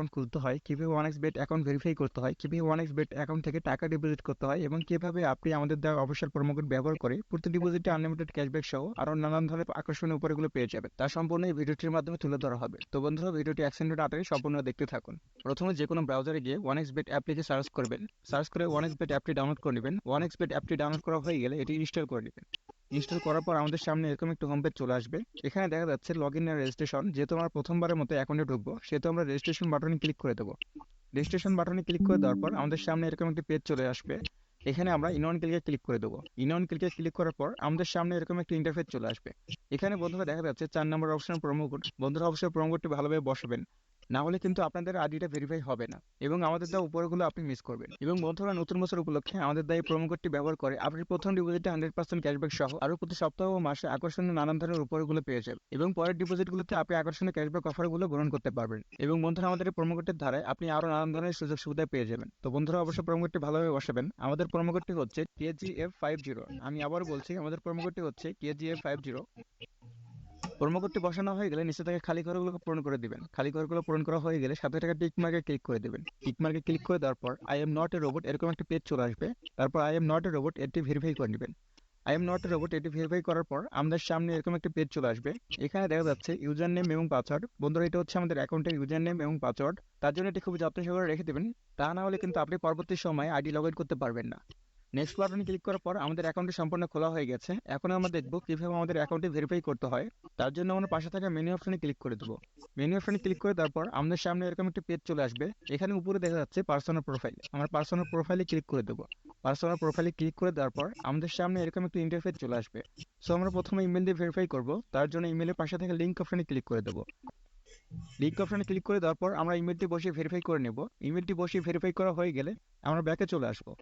Account খুলতে হয়, কিভাবে OneXBet অ্যাকাউন্ট ভেরিফাই করতে হয়, কিভাবে OneXBet অ্যাকাউন্ট থেকে টাকা ডিপোজিট করতে হয় এবং কিভাবে আপনি আমাদের দেওয়া অফিসিয়াল প্রোমো কোড ব্যবহার করে প্রতি ডিপোজিটে আনলিমিটেড ক্যাশব্যাক সহ আরো নানান ধরনের আকর্ষণীয় উপহারগুলো পেয়ে যাবেন, তা সম্পূর্ণ এই ভিডিওটির মাধ্যমে তুলে ধরা হবে। তো বন্ধুরা, ভিডিওটি 1 সেকেন্ড আটকে সম্পূর্ণ দেখতে থাকুন। প্রথমে যে কোনো ব্রাউজারে গিয়ে OneXBet অ্যাপটিকে সার্চ করবেন। সার্চ করে OneXBet অ্যাপটি ডাউনলোড করে নেবেন। OneXBet অ্যাপটি ডাউনলোড করা হয়ে গেলে এটি ইনস্টল করে নেবেন। ইনস্টল করার পর আমাদের সামনে এরকম একটা হোম পেজ চলে আসবে। এখানে দেখা যাচ্ছে লগ ইন আর রেজিস্ট্রেশন। যেহেতু আমরা প্রথমবারের মতো অ্যাকাউন্টে ঢুকবো, সেহেতু আমরা রেজিস্ট্রেশন বাটনে ক্লিক করে দেবো। রেজিস্ট্রেশন বাটনে ক্লিক করে দেওয়ার পর আমাদের সামনে এরকম একটি পেজ চলে আসবে। এখানে আমরা ইন অন ক্লিকে ক্লিক করে দেবো। ইন অন ক্লিকে ক্লিক করার পর আমাদের সামনে এরকম একটা ইন্টারফেস চলে আসবে। এখানে বন্ধুরা দেখা যাচ্ছে 4 নম্বর অপশন প্রোমো কোড। বন্ধুরা অবশ্যই প্রোমো কোডটি ভালোভাবে বসাবেন, না হলে কিন্তু আপনাদের আইডিটা ভেরিফাই হবে না এবং আমাদের দেওয়া উপহারগুলো আপনি মিস করবেন। এবং বন্ধুরা, নতুন বছর উপলক্ষে আমাদের দেওয়া এই প্রোমো কোডটি ব্যবহার করে আপনি প্রথম ডিপোজিটে 100% ক্যাশব্যাক সহ আরো প্রতি সপ্তাহ ও মাসে আকর্ষণীয় নানান ধরনের উপহারগুলো পেয়ে যাবেন এবং পরের ডিপোজিটগুলোতে আপনি আকর্ষণীয় ক্যাশব্যাক অফারগুলো গ্রহণ করতে পারবেন। এবং বন্ধুরা, আমাদের এই প্রোমো কোডের ধারায় আপনি আরো নানান ধরনের সুযোগ সুবিধা পেয়ে যাবেন। তো বন্ধুরা, অবশ্যই প্রোমো কোডটি ভালোভাবে বসাবেন। আমাদের প্রোমো কোডটি হচ্ছে KGF50। আমি আবার বলছি, আমাদের প্রোমো কোডটি হচ্ছে KGF50। প্রোমো কোডটি বসানো হয়ে গেলে নিচে থেকে খালি ঘরগুলো পূরণ করে দিবেন। খালি ঘরগুলো পূরণ করা হয়ে গেলে সাথে টাকা টিক মার্কে ক্লিক করে দিবেন। টিক মার্কে ক্লিক করে দেওয়ার পর I am not a robot এরকম একটা পেজ চলে আসবে। তারপর I am not a robot এটি ভেরিফাই করে নেবেন। I am not a robot এটি ভেরিফাই করার পর আমাদের সামনে এরকম একটা পেজ চলে আসবে। এখানে দেখা যাচ্ছে ইউজার নেম এবং পাসওয়ার্ড। বন্ধুরা, এটা হচ্ছে আমাদের অ্যাকাউন্টের ইউজার নেম এবং পাসওয়ার্ড। তার জন্য এটি খুব যত্ন সহকারে রেখে দেবেন, তা না হলে কিন্তু আপনি পরবর্তী সময়ে আইডি লগ ইন করতে পারবেন না। নেক্সট বাটনে ক্লিক করার পর আমাদের অ্যাকাউন্টটি সম্পূর্ণ খোলা হয়ে গেছে। এখন আমরা দেখব কিভাবে আমাদের অ্যাকাউন্টটি ভেরিফাই করতে হয়। তার জন্য আমরা পাশে থাকা মেনু অপশনে ক্লিক করে দেবো। মেনু অপশনে ক্লিক করে দেওয়ার পর আমাদের সামনে এরকম একটা পেজ চলে আসবে। এখানে উপরে দেখা যাচ্ছে পার্সোনাল প্রোফাইল। আমরা পার্সোনাল প্রোফাইলে ক্লিক করে দেবো। পার্সোনাল প্রোফাইলে ক্লিক করে দেওয়ার পর আমাদের সামনে এরকম একটা ইন্টারফেস চলে আসবে। সো আমরা প্রথমে ইমেল দিয়ে ভেরিফাই করব। তার জন্য ইমেলের পাশে থাকা লিঙ্ক অপশনে ক্লিক করে দেবো। লিঙ্ক অপশনে ক্লিক করে দেওয়ার পর আমরা ইমেলটি বসিয়ে ভেরিফাই করে নেব। ইমেলটি বসিয়ে ভেরিফাই করা হয়ে গেলে আমরা ব্যাকে চলে আসবো।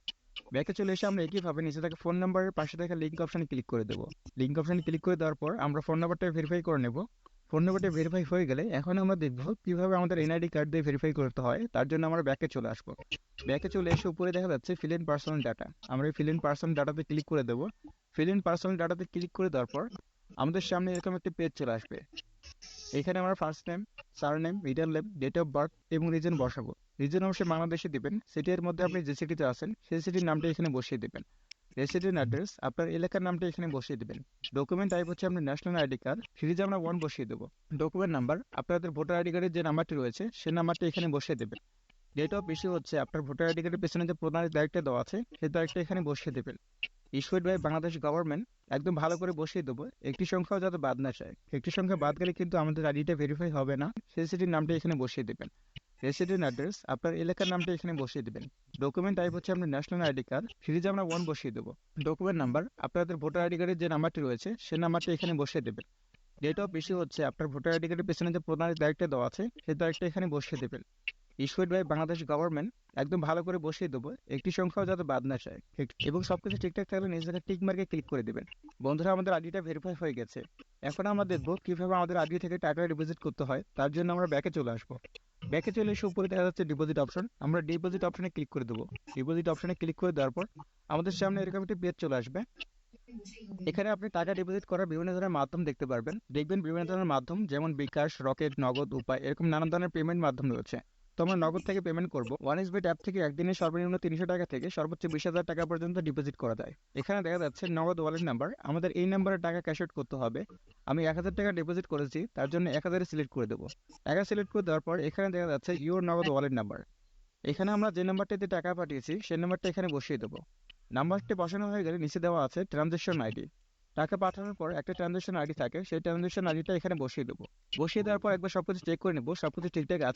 ব্যাকে চলে এসে আমরা একইভাবে নিচে থাকা ফোন নাম্বারের পাশে থাকা লিঙ্ক অপশনে ক্লিক করে দেবো। লিঙ্ক অপশনে ক্লিক করে দেওয়ার পর আমরা ফোন নাম্বারটা ভেরিফাই করে নেব। ফোন নাম্বারটা ভেরিফাই হয়ে গেলে এখন আমরা দেখব কিভাবে আমাদের এনআইডি কার্ড দিয়ে ভেরিফাই করতে হয়। তার জন্য আমরা ব্যাকে চলে আসবো। ব্যাকে চলে এসে উপরে দেখা যাচ্ছে ফিল ইন পার্সোনাল ডাটা। আমরা এই ফিল ইন পার্সোনাল ডাটাতে ক্লিক করে দেবো। ফিল ইন পার্সোনাল ডাটাতে ক্লিক করে দেওয়ার পর আমাদের সামনে এরকম একটা পেজ চলে আসবে। এখানে আমরা first name, surname, middle name, date of birth এবং রিজন বসাবো। রিজন অবশ্যই বাংলাদেশে দিবেন। সিটির মধ্যে আপনি যে সিটিতে আছেন সেই সিটির নামটা এখানে বসিয়ে দেবেন। রেসিডেন্ট অ্যাড্রেস আপনার এলাকার নামটা এখানে বসিয়ে দেবেন। ডকুমেন্ট টাইপ হচ্ছে আপনার ন্যাশনাল আইডি কার্ড। সিরিজে আমরা 1 বসিয়ে দেবো। ডকুমেন্ট নাম্বার আপনাদের ভোটার আইডি কার্ডের যে নাম্বারটি রয়েছে সেই নাম্বারটা এখানে বসিয়ে দেবেন। ডেট অফ ইস্যু হচ্ছে আপনার ভোটার আইডি কার্ডের পেছনে যে প্রধান তারিখটা দেওয়া আছে সেই তারিখটা এখানে বসিয়ে দেবেন। ইস্যুড বাই বাংলাদেশ গভর্নমেন্ট একদম ভালো করে বসিয়ে দেবো। একটি সংখ্যাও যাতে বাদ না যায়। একটি সংখ্যা বাদ গেলে কিন্তু আমাদের আইডিটা ভেরিফাই হবে না। সেই সিটির নামটা এখানে বসিয়ে দেবেন। রেসিডেন্ট অ্যাড্রেস আপনার এলাকার নামটা এখানে বসিয়ে দেবেন। ডকুমেন্ট টাইপ হচ্ছে আপনার ন্যাশনাল আইডি কার্ড। সিরিজে আমরা 1 বসিয়ে দেবো। ডকুমেন্ট নাম্বার আপনাদের ভোটার আইডি কার্ডের যে নাম্বারটি রয়েছে সেই নাম্বারটা এখানে বসিয়ে দেবেন। ডেট অফ ইস্যু হচ্ছে আপনার ভোটার আইডি কার্ডের পেছনে যে প্রধান তারিখটা দেওয়া আছে সেই তারিখটা এখানে বসিয়ে দেবেন। ইস্যুড বাই বাংলাদেশ গভর্নমেন্ট একদম ভালো করে বসিয়ে দেবো। একটি সংখ্যাও যাতে বাদ না যায় এবং সবকিছু ঠিকঠাক থাকলে নিজেকে টিক মার্কে ক্লিক করে দেবেন। বন্ধুরা, আমাদের আইডিটা ভেরিফাই হয়ে গেছে। এখন আমরা দেখবো কিভাবে আমাদের আইডি থেকে টাকা ডিপোজিট করতে হয়। তার জন্য আমরা ব্যাকে চলে আসবো। ব্যাকে চলে এসে উপরে দেখা যাচ্ছে ডিপোজিট অপশন। আমরা ডিপোজিট অপশনে ক্লিক করে দেবো। ডিপোজিট অপশনে ক্লিক করে দেওয়ার পর আমাদের সামনে এরকম একটি পেজ চলে আসবে। এখানে আপনি টাকা ডিপোজিট করার বিভিন্ন ধরনের মাধ্যম দেখতে পারবেন। দেখবেন বিভিন্ন ধরনের মাধ্যম যেমন বিকাশ, রকেট, নগদ, উপায় এরকম নানান ধরনের পেমেন্ট মাধ্যম রয়েছে। তো আমরা নগদ থেকে পেমেন্ট করবো। OneXBet অ্যাপ থেকে একদিনে সর্বনিম্ন 300 টাকা থেকে সর্বোচ্চ 20,000 টাকা পর্যন্ত ডিপোজিট করা যায়। এখানে দেখা যাচ্ছে নগদ ওয়ালেট নাম্বার। আমাদের এই নাম্বারে টাকা ক্যাশ আউট করতে হবে। আমি 1,000 টাকা ডিপোজিট করেছি, তার জন্য 1,000 সিলেক্ট করে দেবো। 1,000 সিলেক্ট করে দেওয়ার পর এখানে দেখা যাচ্ছে ইউর নগদ ওয়ালেট নাম্বার। এখানে আমরা যে নাম্বারটিতে টাকা পাঠিয়েছি সেই নাম্বারটা এখানে বসিয়ে দেবো। নাম্বারটি বসানো হয়ে গেলে নিচে দেওয়া আছে ট্রানজ্যাকশন আইডি। টাকা পাঠানোর পর একটা ট্রানজ্যাকশন আইডি থাকে, সেই ট্রানজ্যাকশন আইডিটা এখানে বসিয়ে দেবো। বসিয়ে দেওয়ার পর একবার সবকিছু চেক করে নেবো সবকিছু ঠিকঠাক আছে